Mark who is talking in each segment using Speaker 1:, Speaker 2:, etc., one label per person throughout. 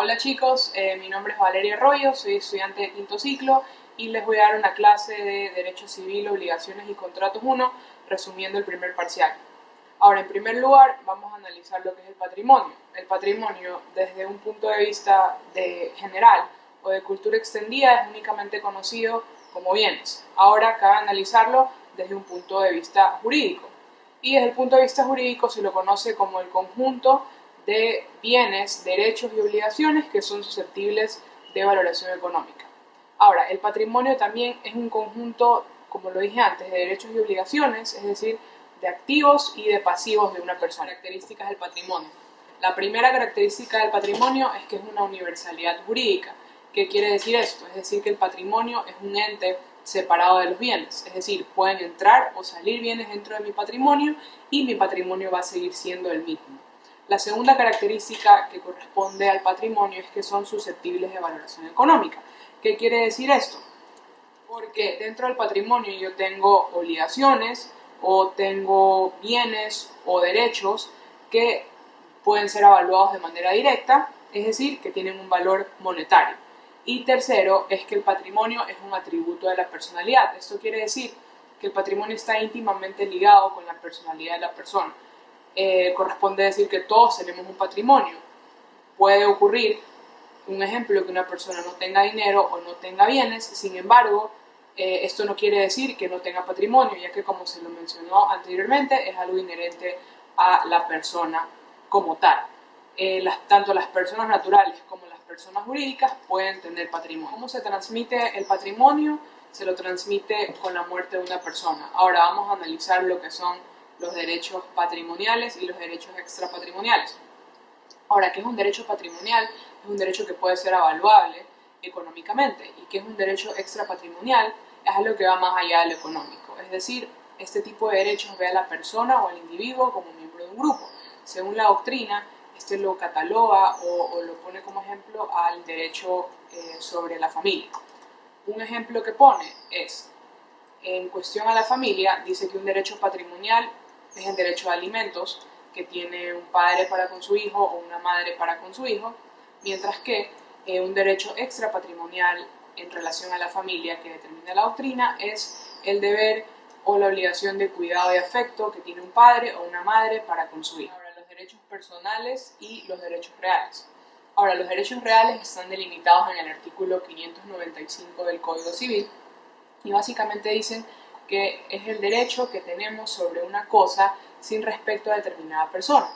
Speaker 1: Hola chicos, mi nombre es Valeria Arroyo, soy estudiante de quinto ciclo y les voy a dar una clase de Derecho Civil, Obligaciones y Contratos 1, resumiendo el primer parcial. Ahora, en primer lugar, vamos a analizar lo que es el patrimonio. El patrimonio, desde un punto de vista general o de cultura extendida, es únicamente conocido como bienes. Ahora, cabe analizarlo desde un punto de vista jurídico. Y desde el punto de vista jurídico se lo conoce como el conjunto de bienes, derechos y obligaciones que son susceptibles de valoración económica. Ahora, el patrimonio también es un conjunto, como lo dije antes, de derechos y obligaciones, es decir, de activos y de pasivos de una persona. Características del patrimonio. La primera característica del patrimonio es que es una universalidad jurídica. ¿Qué quiere decir esto? Es decir, que el patrimonio es un ente separado de los bienes, es decir, pueden entrar o salir bienes dentro de mi patrimonio y mi patrimonio va a seguir siendo el mismo. La segunda característica que corresponde al patrimonio es que son susceptibles de valoración económica. ¿Qué quiere decir esto? Porque dentro del patrimonio yo tengo obligaciones o tengo bienes o derechos que pueden ser evaluados de manera directa, es decir, que tienen un valor monetario. Y tercero, es que el patrimonio es un atributo de la personalidad. Esto quiere decir que el patrimonio está íntimamente ligado con la personalidad de la persona. Corresponde decir que todos tenemos un patrimonio. Puede ocurrir, un ejemplo, que una persona no tenga dinero o no tenga bienes, sin embargo, esto no quiere decir que no tenga patrimonio, ya que, como se lo mencionó anteriormente, es algo inherente a la persona como tal. Tanto las personas naturales como las personas jurídicas pueden tener patrimonio. ¿Cómo se transmite el patrimonio? Se lo transmite con la muerte de una persona. Ahora vamos a analizar lo que son los derechos patrimoniales y los derechos extrapatrimoniales. Ahora, ¿qué es un derecho patrimonial? Es un derecho que puede ser evaluable económicamente. ¿Y qué es un derecho extrapatrimonial? Es algo que va más allá de lo económico. Es decir, este tipo de derechos ve a la persona o al individuo como miembro de un grupo. Según la doctrina, este lo cataloga o lo pone como ejemplo al derecho sobre la familia. Un ejemplo que pone es, en cuestión a la familia, dice que un derecho patrimonial es el derecho de alimentos que tiene un padre para con su hijo o una madre para con su hijo, mientras que un derecho extrapatrimonial en relación a la familia que determina la doctrina es el deber o la obligación de cuidado y afecto que tiene un padre o una madre para con su hijo. Ahora, los derechos personales y los derechos reales. Ahora, los derechos reales están delimitados en el artículo 595 del Código Civil y básicamente dicen que es el derecho que tenemos sobre una cosa sin respecto a determinada persona.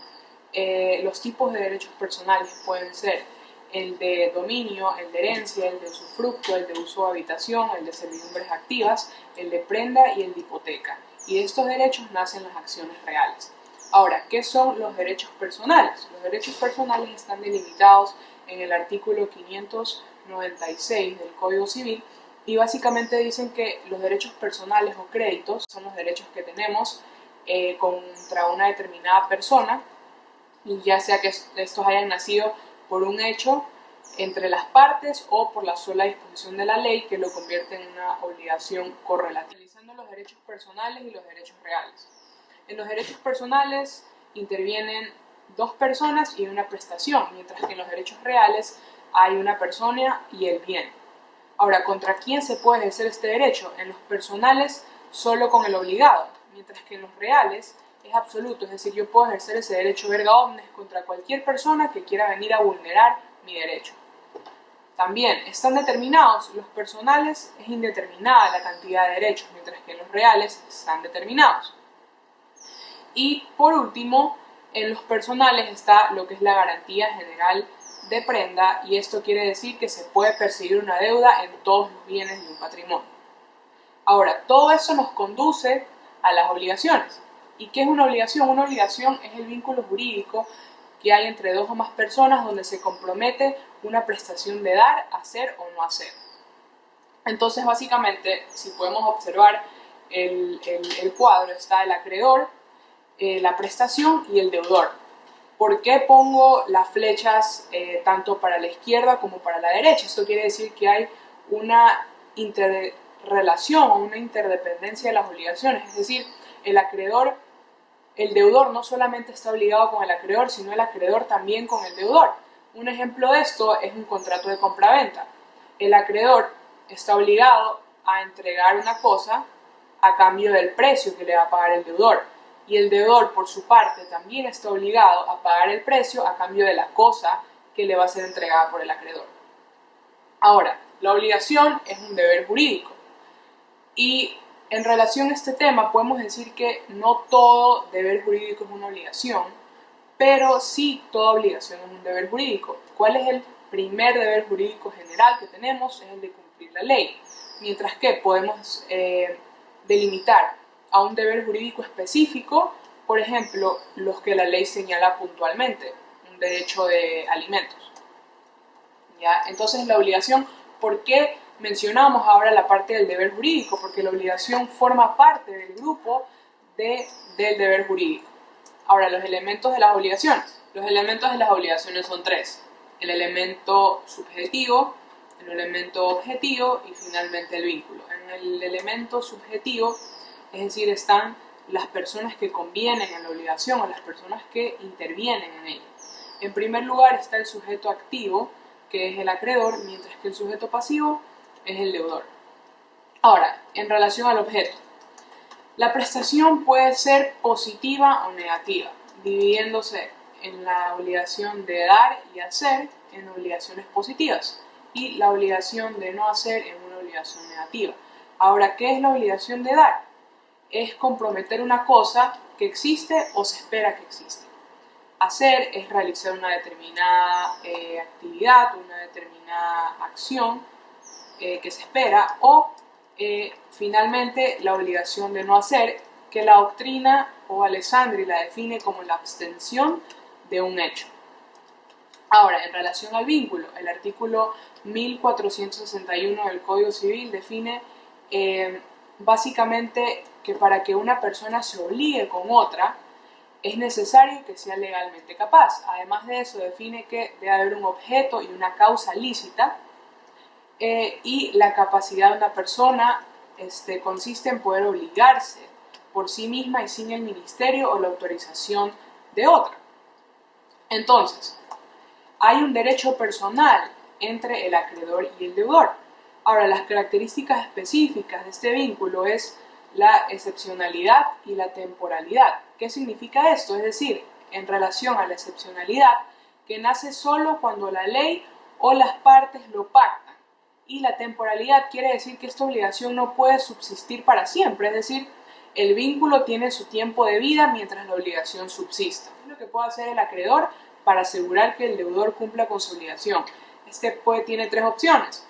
Speaker 1: Los tipos de derechos personales pueden ser el de dominio, el de herencia, el de usufructo, el de uso de habitación, el de servidumbres activas, el de prenda y el de hipoteca. Y de estos derechos nacen las acciones reales. Ahora, ¿qué son los derechos personales? Los derechos personales están delimitados en el artículo 596 del Código Civil y básicamente dicen que los derechos personales o créditos son los derechos que tenemos contra una determinada persona, y ya sea que estos hayan nacido por un hecho entre las partes o por la sola disposición de la ley que lo convierte en una obligación correlativa. Analizando los derechos personales y los derechos reales. En los derechos personales intervienen dos personas y una prestación, mientras que en los derechos reales hay una persona y el bien. Ahora, ¿contra quién se puede ejercer este derecho? En los personales, solo con el obligado, mientras que en los reales es absoluto, es decir, yo puedo ejercer ese derecho erga omnes contra cualquier persona que quiera venir a vulnerar mi derecho. También están determinados, los personales es indeterminada la cantidad de derechos, mientras que en los reales están determinados. Y por último, en los personales está lo que es la garantía general de prenda, y esto quiere decir que se puede percibir una deuda en todos los bienes de un patrimonio. Ahora, todo eso nos conduce a las obligaciones. ¿Y qué es una obligación? Una obligación es el vínculo jurídico que hay entre dos o más personas donde se compromete una prestación de dar, hacer o no hacer. Entonces, básicamente, si podemos observar el cuadro, está el acreedor, la prestación y el deudor. ¿Por qué pongo las flechas tanto para la izquierda como para la derecha? Esto quiere decir que hay una interrelación o una interdependencia de las obligaciones, es decir, el deudor no solamente está obligado con el acreedor, sino el acreedor también con el deudor. Un ejemplo de esto es un contrato de compraventa. El acreedor está obligado a entregar una cosa a cambio del precio que le va a pagar el deudor. Y el deudor, por su parte, también está obligado a pagar el precio a cambio de la cosa que le va a ser entregada por el acreedor. Ahora, la obligación es un deber jurídico. Y en relación a este tema podemos decir que no todo deber jurídico es una obligación, pero sí toda obligación es un deber jurídico. ¿Cuál es el primer deber jurídico general que tenemos? Es el de cumplir la ley. Mientras que podemos delimitar a un deber jurídico específico, por ejemplo, los que la ley señala puntualmente, un derecho de alimentos. ¿Ya? Entonces la obligación, ¿por qué mencionamos ahora la parte del deber jurídico? Porque la obligación forma parte del grupo del deber jurídico. Ahora, los elementos de las obligaciones. Los elementos de las obligaciones son tres. El elemento subjetivo, el elemento objetivo y finalmente el vínculo. En el elemento subjetivo, es decir, están las personas que convienen en la obligación o las personas que intervienen en ella. En primer lugar está el sujeto activo, que es el acreedor, mientras que el sujeto pasivo es el deudor. Ahora, en relación al objeto. La prestación puede ser positiva o negativa, dividiéndose en la obligación de dar y hacer en obligaciones positivas y la obligación de no hacer en una obligación negativa. Ahora, ¿qué es la obligación de dar? Es comprometer una cosa que existe o se espera que exista. Hacer es realizar una determinada actividad, una determinada acción que se espera, o finalmente la obligación de no hacer, que la doctrina o Alessandri la define como la abstención de un hecho. Ahora, en relación al vínculo, el artículo 1461 del Código Civil define básicamente que para que una persona se obligue con otra, es necesario que sea legalmente capaz. Además de eso, define que debe haber un objeto y una causa lícita, y la capacidad de una persona consiste en poder obligarse por sí misma y sin el ministerio o la autorización de otra. Entonces, hay un derecho personal entre el acreedor y el deudor. Ahora, las características específicas de este vínculo es la excepcionalidad y la temporalidad. ¿Qué significa esto? Es decir, en relación a la excepcionalidad, que nace solo cuando la ley o las partes lo pactan. Y la temporalidad quiere decir que esta obligación no puede subsistir para siempre, es decir, el vínculo tiene su tiempo de vida mientras la obligación subsista. ¿Qué es lo que puede hacer el acreedor para asegurar que el deudor cumpla con su obligación? Tiene tres opciones: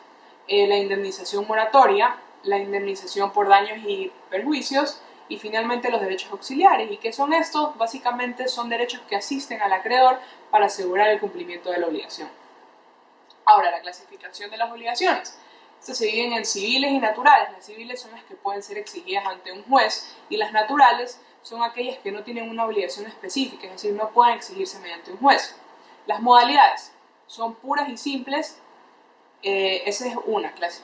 Speaker 1: la indemnización moratoria, la indemnización por daños y perjuicios, y finalmente los derechos auxiliares. ¿Y qué son estos? Básicamente son derechos que asisten al acreedor para asegurar el cumplimiento de la obligación. Ahora, la clasificación de las obligaciones. Estas se dividen en civiles y naturales. Las civiles son las que pueden ser exigidas ante un juez y las naturales son aquellas que no tienen una obligación específica, es decir, no pueden exigirse mediante un juez. Las modalidades son puras y simples. Esa es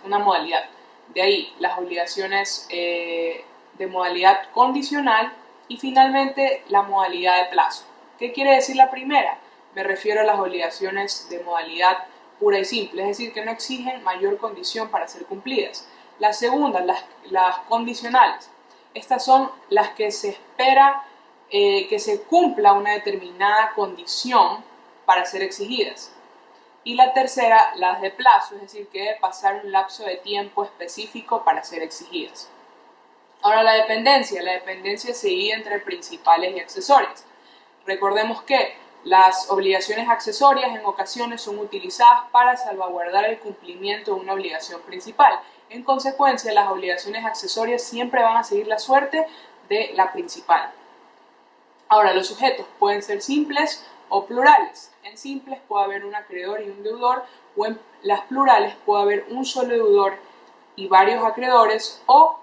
Speaker 1: una modalidad. De ahí las obligaciones de modalidad condicional y finalmente la modalidad de plazo. ¿Qué quiere decir la primera? Me refiero a las obligaciones de modalidad pura y simple, es decir, que no exigen mayor condición para ser cumplidas. La segunda, las condicionales. Estas son las que se espera que se cumpla una determinada condición para ser exigidas. Y la tercera, las de plazo, es decir, que debe pasar un lapso de tiempo específico para ser exigidas. Ahora, la dependencia se divide entre principales y accesorias. Recordemos que las obligaciones accesorias en ocasiones son utilizadas para salvaguardar el cumplimiento de una obligación principal. En consecuencia, las obligaciones accesorias siempre van a seguir la suerte de la principal. Ahora, los sujetos pueden ser simples o plurales. En simples puede haber un acreedor y un deudor, o en las plurales puede haber un solo deudor y varios acreedores, o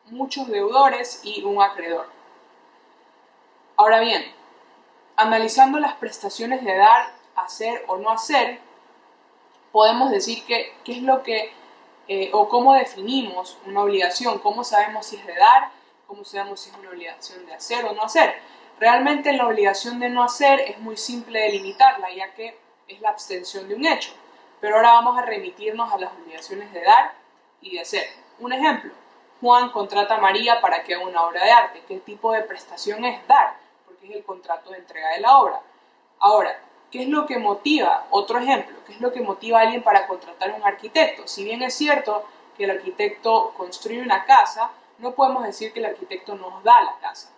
Speaker 1: muchos deudores y un acreedor. Ahora bien, analizando las prestaciones de dar, hacer o no hacer, podemos decir que qué es lo que o cómo definimos una obligación, cómo sabemos si es de dar, cómo sabemos si es una obligación de hacer o no hacer. Realmente la obligación de no hacer es muy simple delimitarla, ya que es la abstención de un hecho. Pero ahora vamos a remitirnos a las obligaciones de dar y de hacer. Un ejemplo, Juan contrata a María para que haga una obra de arte. ¿Qué tipo de prestación es dar? Porque es el contrato de entrega de la obra. Ahora, ¿qué es lo que motiva? Otro ejemplo, ¿qué es lo que motiva a alguien para contratar a un arquitecto? Si bien es cierto que el arquitecto construye una casa, no podemos decir que el arquitecto nos da la casa.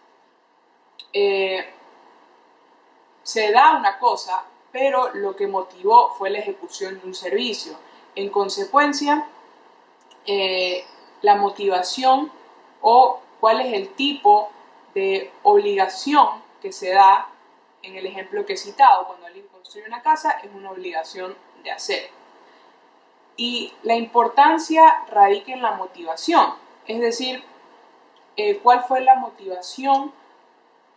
Speaker 1: Se da una cosa, pero lo que motivó fue la ejecución de un servicio. En consecuencia, la motivación o cuál es el tipo de obligación que se da en el ejemplo que he citado. Cuando alguien construye una casa, es una obligación de hacer. Y la importancia radica en la motivación, es decir, cuál fue la motivación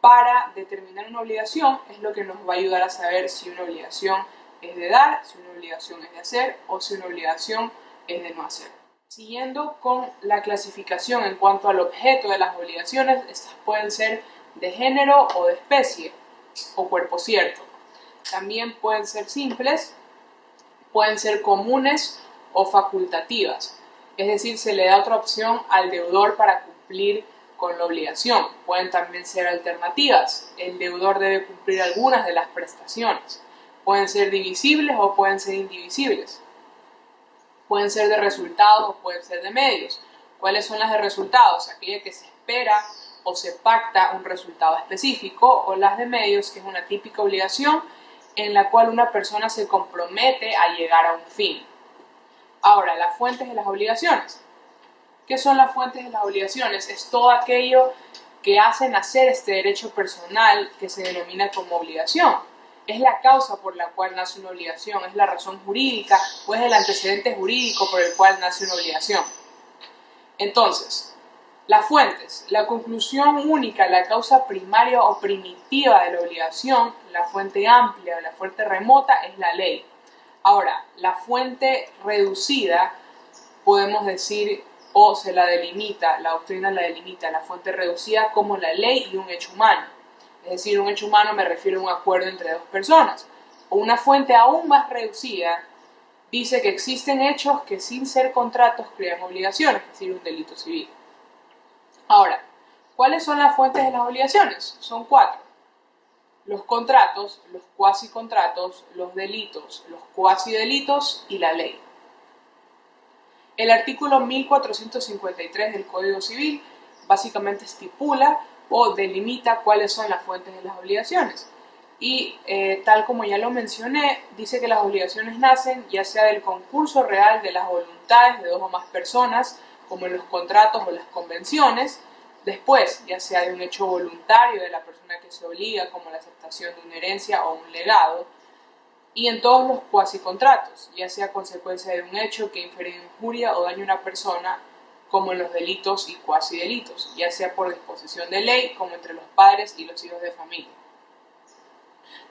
Speaker 1: para determinar una obligación es lo que nos va a ayudar a saber si una obligación es de dar, si una obligación es de hacer o si una obligación es de no hacer. Siguiendo con la clasificación en cuanto al objeto de las obligaciones, estas pueden ser de género o de especie o cuerpo cierto. También pueden ser simples, pueden ser comunes o facultativas. Es decir, se le da otra opción al deudor para cumplir con la obligación. Pueden también ser alternativas. El deudor debe cumplir algunas de las prestaciones. Pueden ser divisibles o pueden ser indivisibles. Pueden ser de resultados o pueden ser de medios. ¿Cuáles son las de resultados? Aquella que se espera o se pacta un resultado específico, o las de medios, que es una típica obligación en la cual una persona se compromete a llegar a un fin. Ahora, las fuentes de las obligaciones. ¿Qué son las fuentes de las obligaciones? Es todo aquello que hace nacer este derecho personal que se denomina como obligación. Es la causa por la cual nace una obligación, es la razón jurídica o es el antecedente jurídico por el cual nace una obligación. Entonces, las fuentes, la conclusión única, la causa primaria o primitiva de la obligación, la fuente amplia o la fuente remota es la ley. Ahora, la fuente reducida, podemos decir, o se la delimita, la doctrina la delimita, la fuente reducida como la ley y un hecho humano. Es decir, un hecho humano me refiero a un acuerdo entre dos personas. O una fuente aún más reducida dice que existen hechos que sin ser contratos crean obligaciones, es decir, un delito civil. Ahora, ¿cuáles son las fuentes de las obligaciones? Son 4. Los contratos, los cuasicontratos, los delitos, los cuasidelitos y la ley. El artículo 1453 del Código Civil básicamente estipula o delimita cuáles son las fuentes de las obligaciones. Y tal como ya lo mencioné, dice que las obligaciones nacen ya sea del concurso real de las voluntades de dos o más personas, como en los contratos o las convenciones, después ya sea de un hecho voluntario de la persona que se obliga, como la aceptación de una herencia o un legado, y en todos los cuasicontratos, ya sea consecuencia de un hecho que infiere injuria o daño a una persona, como en los delitos y cuasidelitos, ya sea por disposición de ley, como entre los padres y los hijos de familia.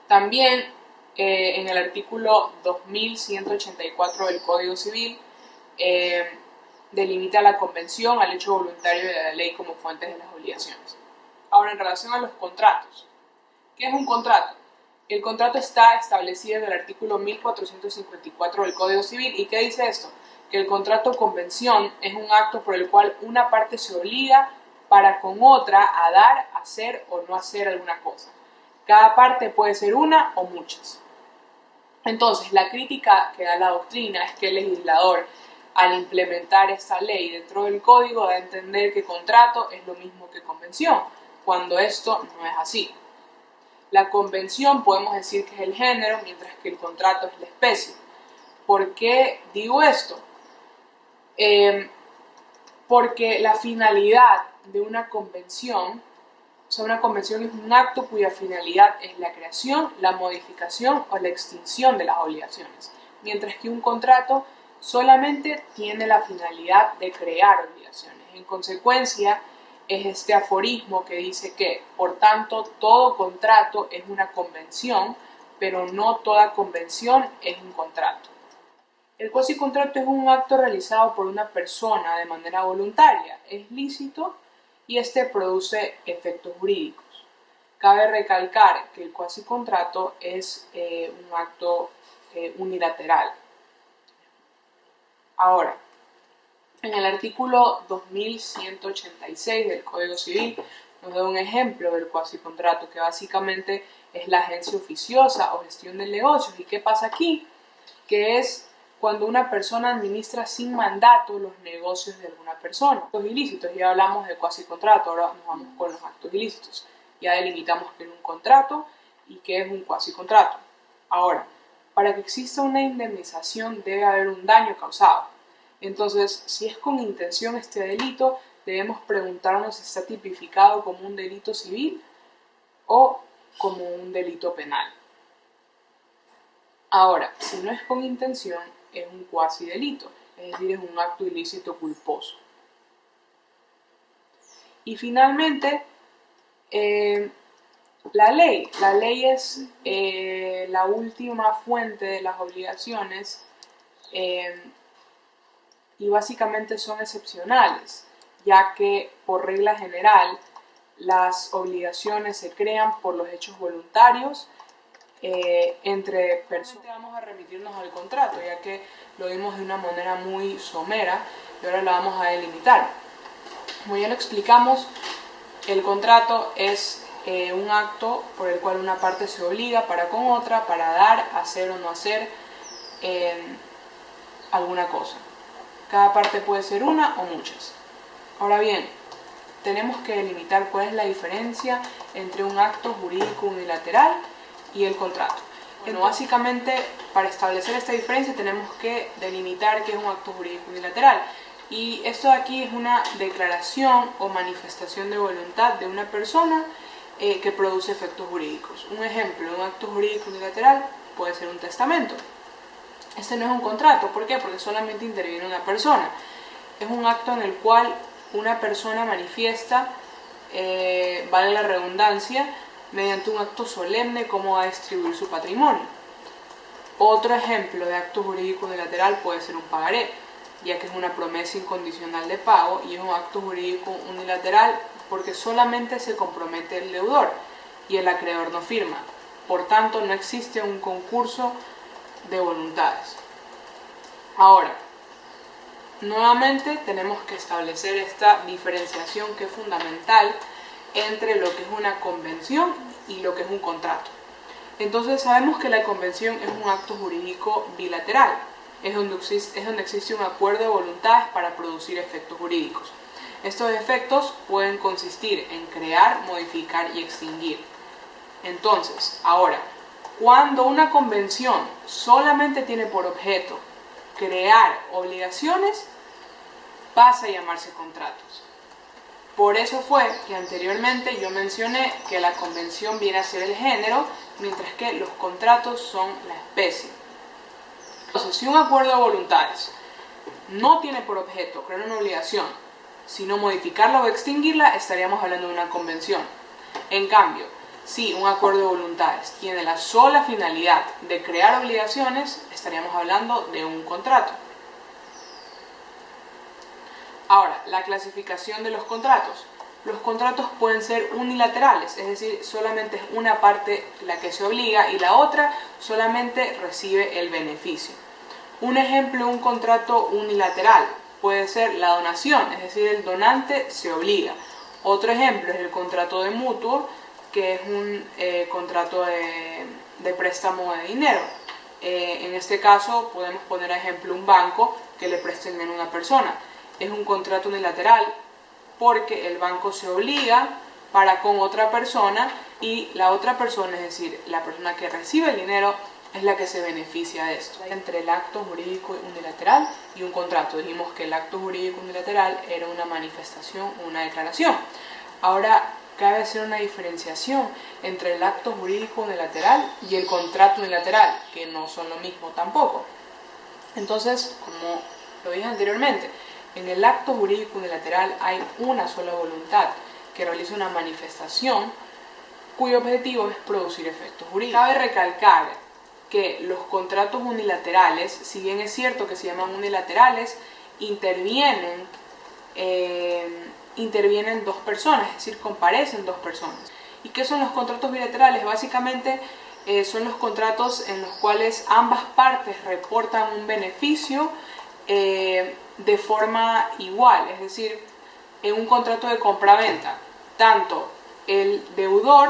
Speaker 1: También en el artículo 2184 del Código Civil delimita la convención al hecho voluntario de la ley como fuentes de las obligaciones. Ahora, en relación a los contratos, ¿qué es un contrato? El contrato está establecido en el artículo 1454 del Código Civil. ¿Y qué dice esto? Que el contrato o convención es un acto por el cual una parte se obliga para con otra a dar, hacer o no hacer alguna cosa. Cada parte puede ser una o muchas. Entonces, la crítica que da la doctrina es que el legislador, al implementar esta ley dentro del código, da a entender que contrato es lo mismo que convención, cuando esto no es así. La convención podemos decir que es el género, mientras que el contrato es la especie. ¿Por qué digo esto? Porque la finalidad de una convención, o sea, una convención es un acto cuya finalidad es la creación, la modificación o la extinción de las obligaciones, mientras que un contrato solamente tiene la finalidad de crear obligaciones. En consecuencia, es este aforismo que dice que, por tanto, todo contrato es una convención, pero no toda convención es un contrato. El cuasicontrato es un acto realizado por una persona de manera voluntaria, es lícito y este produce efectos jurídicos. Cabe recalcar que el cuasicontrato es un acto unilateral. Ahora, en el artículo 2186 del Código Civil nos da un ejemplo del cuasicontrato, que básicamente es la agencia oficiosa o gestión de negocios. ¿Y qué pasa aquí? Que es cuando una persona administra sin mandato los negocios de alguna persona. Actos ilícitos, ya hablamos de cuasicontrato, ahora nos vamos con los actos ilícitos. Ya delimitamos qué es un contrato y qué es un cuasicontrato. Ahora, para que exista una indemnización debe haber un daño causado. Entonces, si es con intención este delito, debemos preguntarnos si está tipificado como un delito civil o como un delito penal. Ahora, si no es con intención, es un cuasi delito, es decir, es un acto ilícito culposo. Y finalmente, la ley es la última fuente de las obligaciones y básicamente son excepcionales, ya que por regla general las obligaciones se crean por los hechos voluntarios entre personas. Vamos a remitirnos al contrato, ya que lo vimos de una manera muy somera y ahora la vamos a delimitar. Como ya lo explicamos, el contrato es un acto por el cual una parte se obliga para con otra, para dar, hacer o no hacer alguna cosa. Cada parte puede ser una o muchas. Ahora bien, tenemos que delimitar cuál es la diferencia entre un acto jurídico unilateral y el contrato. Bueno, básicamente, para establecer esta diferencia tenemos que delimitar qué es un acto jurídico unilateral. Y esto de aquí es una declaración o manifestación de voluntad de una persona que produce efectos jurídicos. Un ejemplo de un acto jurídico unilateral puede ser un testamento. Este no es un contrato, ¿por qué? Porque solamente interviene una persona. Es un acto en el cual una persona manifiesta, vale la redundancia, mediante un acto solemne cómo va a distribuir su patrimonio. Otro ejemplo de acto jurídico unilateral puede ser un pagaré, ya que es una promesa incondicional de pago y es un acto jurídico unilateral porque solamente se compromete el deudor y el acreedor no firma. Por tanto, no existe un concurso de voluntades. Ahora, nuevamente tenemos que establecer esta diferenciación que es fundamental entre lo que es una convención y lo que es un contrato. Entonces sabemos que la convención es un acto jurídico bilateral, es donde existe un acuerdo de voluntades para producir efectos jurídicos. Estos efectos pueden consistir en crear, modificar y extinguir. Entonces, ahora, cuando una convención solamente tiene por objeto crear obligaciones, pasa a llamarse contratos. Por eso fue que anteriormente yo mencioné que la convención viene a ser el género, mientras que los contratos son la especie. Entonces, si un acuerdo de voluntades no tiene por objeto crear una obligación, sino modificarla o extinguirla, estaríamos hablando de una convención. En cambio, si un acuerdo de voluntades tiene la sola finalidad de crear obligaciones, estaríamos hablando de un contrato. Ahora, la clasificación de los contratos. Los contratos pueden ser unilaterales, es decir, solamente es una parte la que se obliga y la otra solamente recibe el beneficio. Un ejemplo de un contrato unilateral puede ser la donación, es decir, el donante se obliga. Otro ejemplo es el contrato de mutuo, que es un contrato de préstamo de dinero. En este caso podemos poner a ejemplo un banco que le preste dinero a una persona. Es un contrato unilateral porque el banco se obliga para con otra persona y la otra persona, es decir, la persona que recibe el dinero, es la que se beneficia de esto. Entre el acto jurídico unilateral y un contrato, dijimos que el acto jurídico unilateral era una manifestación, una declaración. Ahora cabe hacer una diferenciación entre el acto jurídico unilateral y el contrato unilateral, que no son lo mismo tampoco. Entonces, como lo dije anteriormente, en el acto jurídico unilateral hay una sola voluntad que realiza una manifestación cuyo objetivo es producir efectos jurídicos. Cabe recalcar que los contratos unilaterales, si bien es cierto que se llaman unilaterales, intervienen dos personas, es decir, comparecen dos personas. ¿Y qué son los contratos bilaterales? Básicamente son los contratos en los cuales ambas partes reportan un beneficio de forma igual, es decir, en un contrato de compraventa, tanto el deudor,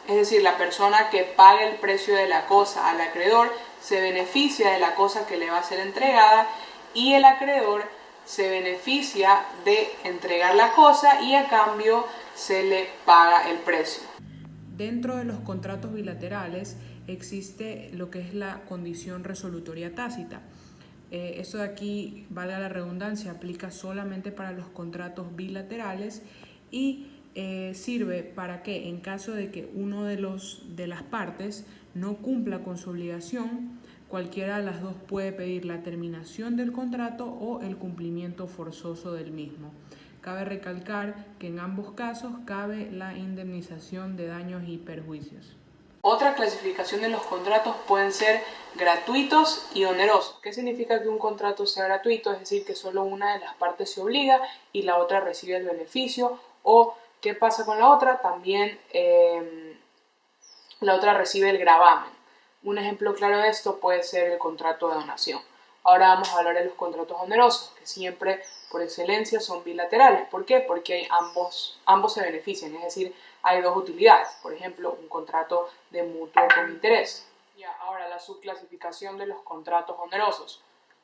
Speaker 1: es decir, la persona que paga el precio de la cosa al acreedor, se beneficia de la cosa que le va a ser entregada, y el acreedor se beneficia de entregar la cosa y a cambio se le paga el precio. Dentro de los contratos bilaterales existe lo que es la condición resolutoria tácita. Esto de aquí, valga la redundancia, aplica solamente para los contratos bilaterales y sirve para que en caso de que uno de las partes no cumpla con su obligación, cualquiera de las dos puede pedir la terminación del contrato o el cumplimiento forzoso del mismo. Cabe recalcar que en ambos casos cabe la indemnización de daños y perjuicios. Otra clasificación de los contratos pueden ser gratuitos y onerosos. ¿Qué significa que un contrato sea gratuito? Es decir, que solo una de las partes se obliga y la otra recibe el beneficio. ¿O qué pasa con la otra? También la otra recibe el gravamen. Un ejemplo claro de esto puede ser el contrato de donación. Ahora vamos a hablar de los contratos onerosos, que siempre por excelencia son bilaterales. ¿Por qué? Porque ambos se benefician, es decir, hay dos utilidades. Por ejemplo, un contrato de mutuo con interés. Ahora la subclasificación de los contratos onerosos.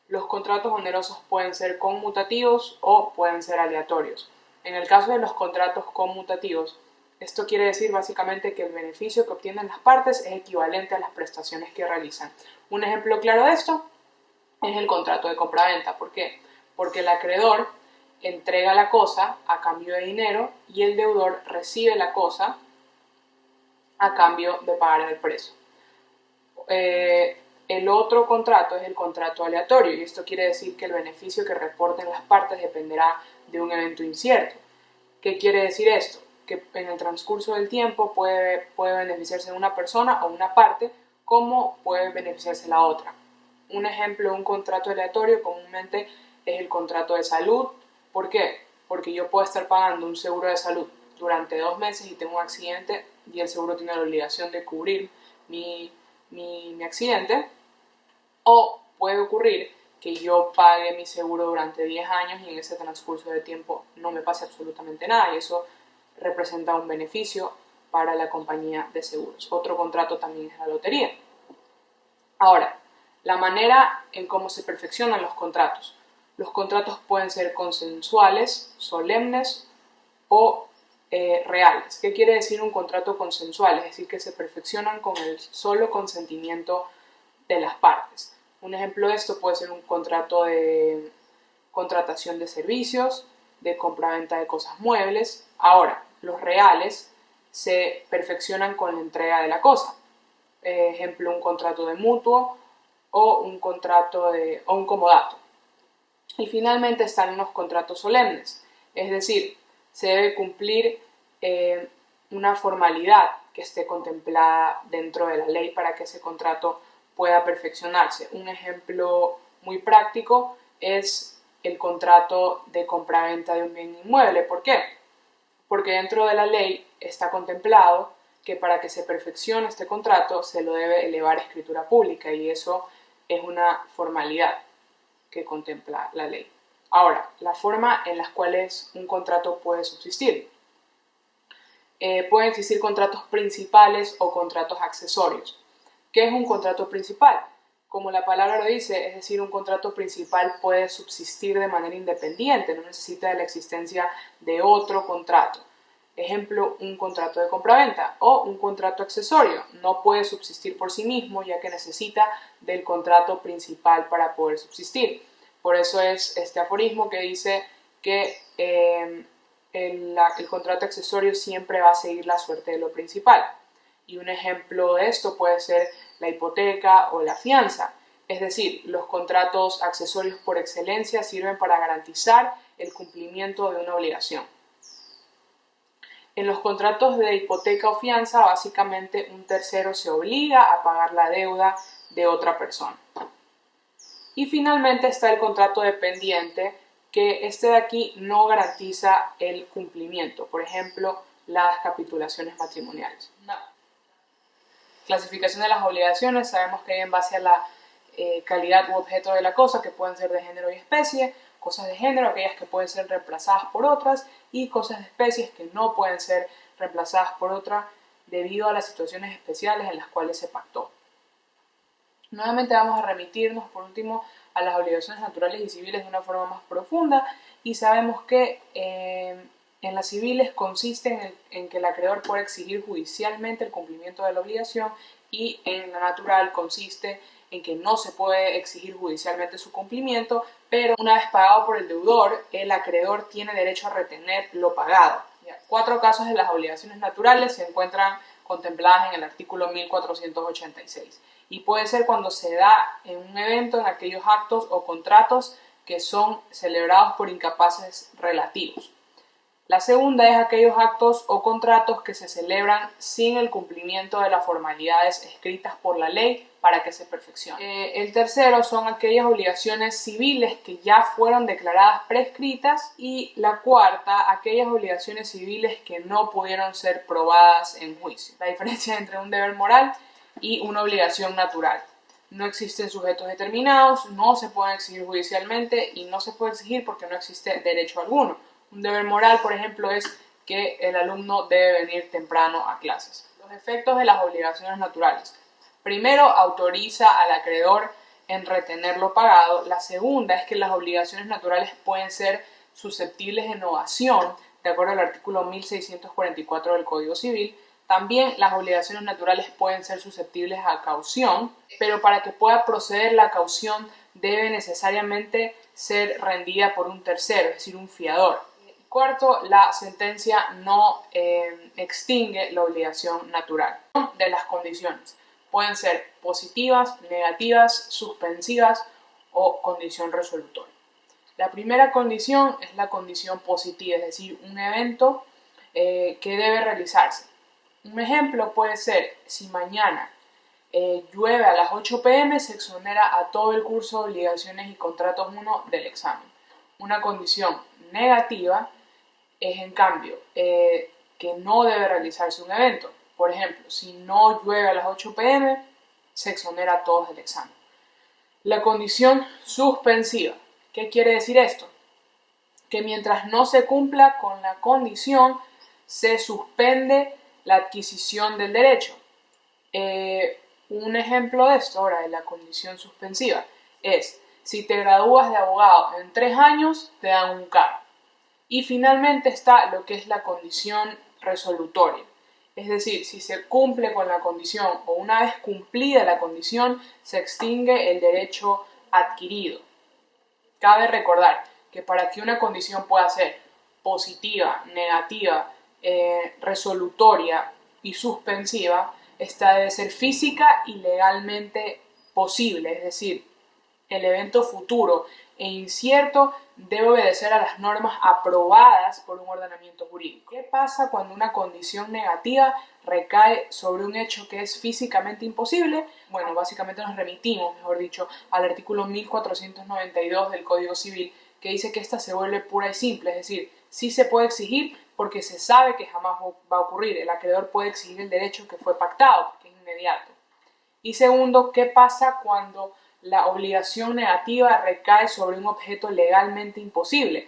Speaker 1: Los contratos onerosos pueden ser conmutativos o pueden ser aleatorios. En el caso de los contratos conmutativos, esto quiere decir básicamente que el beneficio que obtienen las partes es equivalente a las prestaciones que realizan. Un ejemplo claro de esto es el contrato de compraventa. ¿Por qué? Porque el acreedor entrega la cosa a cambio de dinero y el deudor recibe la cosa a cambio de pagar el precio. El otro contrato es el contrato aleatorio, y esto quiere decir que el beneficio que reporten las partes dependerá de un evento incierto. ¿Qué quiere decir esto? Que en el transcurso del tiempo puede beneficiarse de una persona o una parte, como puede beneficiarse la otra. Un ejemplo de un contrato aleatorio comúnmente es el contrato de salud. ¿Por qué? Porque yo puedo estar pagando un seguro de salud durante 2 meses y tengo un accidente y el seguro tiene la obligación de cubrir mi accidente, o puede ocurrir que yo pague mi seguro durante 10 años y en ese transcurso de tiempo no me pase absolutamente nada, y eso representa un beneficio para la compañía de seguros. Otro contrato también es la lotería. Ahora, la manera en cómo se perfeccionan los contratos. Los contratos pueden ser consensuales, solemnes o reales. ¿Qué quiere decir un contrato consensual? Es decir, que se perfeccionan con el solo consentimiento de las partes. Un ejemplo de esto puede ser un contrato de contratación de servicios, de compraventa de cosas muebles. Ahora, los reales se perfeccionan con la entrega de la cosa. Ejemplo, un contrato de mutuo o un comodato. Y finalmente están los contratos solemnes, es decir, se debe cumplir una formalidad que esté contemplada dentro de la ley para que ese contrato pueda perfeccionarse. Un ejemplo muy práctico es el contrato de compraventa de un bien inmueble. ¿Por qué? Porque dentro de la ley está contemplado que para que se perfeccione este contrato se lo debe elevar a escritura pública, y eso es una formalidad que contempla la ley. Ahora, la forma en las cuales un contrato puede subsistir. Pueden existir contratos principales o contratos accesorios. ¿Qué es un contrato principal? Como la palabra lo dice, es decir, un contrato principal puede subsistir de manera independiente, no necesita de la existencia de otro contrato. Ejemplo, un contrato de compraventa o un contrato accesorio. No puede subsistir por sí mismo, ya que necesita del contrato principal para poder subsistir. Por eso es este aforismo que dice que el contrato accesorio siempre va a seguir la suerte de lo principal. Y un ejemplo de esto puede ser la hipoteca o la fianza. Es decir, los contratos accesorios por excelencia sirven para garantizar el cumplimiento de una obligación. En los contratos de hipoteca o fianza, básicamente un tercero se obliga a pagar la deuda de otra persona. Y finalmente está el contrato dependiente, que este de aquí no garantiza el cumplimiento. Por ejemplo, las capitulaciones matrimoniales. Clasificación de las obligaciones, sabemos que hay en base a la calidad u objeto de la cosa, que pueden ser de género y especie, cosas de género, aquellas que pueden ser reemplazadas por otras, y cosas de especies que no pueden ser reemplazadas por otras debido a las situaciones especiales en las cuales se pactó. Nuevamente vamos a remitirnos por último a las obligaciones naturales y civiles de una forma más profunda, y sabemos que en las civiles consiste en que el acreedor puede exigir judicialmente el cumplimiento de la obligación, y en la natural consiste en que no se puede exigir judicialmente su cumplimiento, pero una vez pagado por el deudor, el acreedor tiene derecho a retener lo pagado. 4 casos de las obligaciones naturales se encuentran contempladas en el artículo 1486 y puede ser cuando se da en un evento en aquellos actos o contratos que son celebrados por incapaces relativos. La segunda es aquellos actos o contratos que se celebran sin el cumplimiento de las formalidades escritas por la ley para que se perfeccione. El tercero son aquellas obligaciones civiles que ya fueron declaradas prescritas, y la cuarta, aquellas obligaciones civiles que no pudieron ser probadas en juicio. La diferencia entre un deber moral y una obligación natural: no existen sujetos determinados, no se pueden exigir judicialmente y no se puede exigir porque no existe derecho alguno. Un deber moral, por ejemplo, es que el alumno debe venir temprano a clases. Los efectos de las obligaciones naturales: primero, autoriza al acreedor en retener lo pagado. La segunda es que las obligaciones naturales pueden ser susceptibles de novación, de acuerdo al artículo 1644 del Código Civil. También las obligaciones naturales pueden ser susceptibles a caución, pero para que pueda proceder la caución debe necesariamente ser rendida por un tercero, es decir, un fiador. Cuarto, la sentencia no extingue la obligación natural. De las condiciones pueden ser positivas, negativas, suspensivas o condición resolutoria. La primera condición es la condición positiva, es decir, un evento que debe realizarse. Un ejemplo puede ser: si mañana llueve a las 8 p.m., se exonera a todo el curso de obligaciones y contratos 1 del examen. Una condición negativa es, en cambio, que no debe realizarse un evento. Por ejemplo, si no llueve a las 8 p.m., se exonera a todos del examen. La condición suspensiva, ¿qué quiere decir esto? Que mientras no se cumpla con la condición, se suspende la adquisición del derecho. Un ejemplo de esto, ahora, de la condición suspensiva, es: si te gradúas de abogado en 3 años, te dan un carro. Y finalmente está lo que es la condición resolutoria. Es decir, si se cumple con la condición o una vez cumplida la condición, se extingue el derecho adquirido. Cabe recordar que para que una condición pueda ser positiva, negativa, resolutoria y suspensiva, esta debe ser física y legalmente posible, es decir, el evento futuro e incierto debe obedecer a las normas aprobadas por un ordenamiento jurídico. ¿Qué pasa cuando una condición negativa recae sobre un hecho que es físicamente imposible? Bueno, básicamente nos remitimos, mejor dicho, al artículo 1492 del Código Civil, que dice que esta se vuelve pura y simple, es decir, sí se puede exigir porque se sabe que jamás va a ocurrir. El acreedor puede exigir el derecho que fue pactado, que es inmediato. Y segundo, ¿qué pasa cuando la obligación negativa recae sobre un objeto legalmente imposible?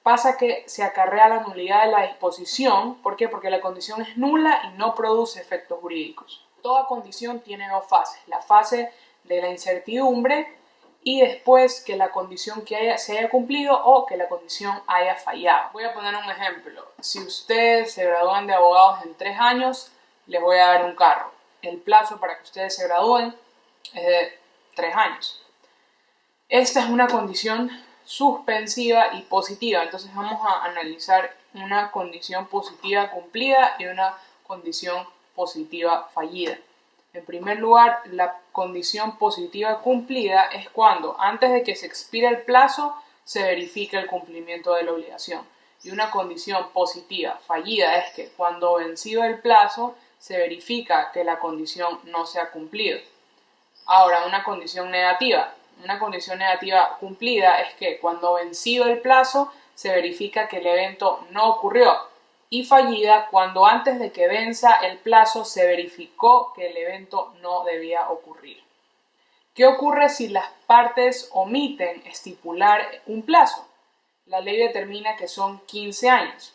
Speaker 1: Pasa que se acarrea la nulidad de la disposición. ¿Por qué? Porque la condición es nula y no produce efectos jurídicos. Toda condición tiene 2 fases: la fase de la incertidumbre y después que la condición se haya cumplido o que la condición haya fallado. Voy a poner un ejemplo: si ustedes se gradúan de abogados en 3 años, les voy a dar un carro. El plazo para que ustedes se gradúen es de 3 años. Esta es una condición suspensiva y positiva. Entonces vamos a analizar una condición positiva cumplida y una condición positiva fallida. En primer lugar, la condición positiva cumplida es cuando, antes de que se expire el plazo, se verifica el cumplimiento de la obligación. Y una condición positiva fallida es que, cuando vencido el plazo, se verifica que la condición no se ha cumplido. Ahora, una condición negativa. Una condición negativa cumplida es que, cuando vencido el plazo, se verifica que el evento no ocurrió. y fallida cuando antes de que venza el plazo se verificó que el evento no debía ocurrir. ¿Qué ocurre si las partes omiten estipular un plazo? La ley determina que son 15 años.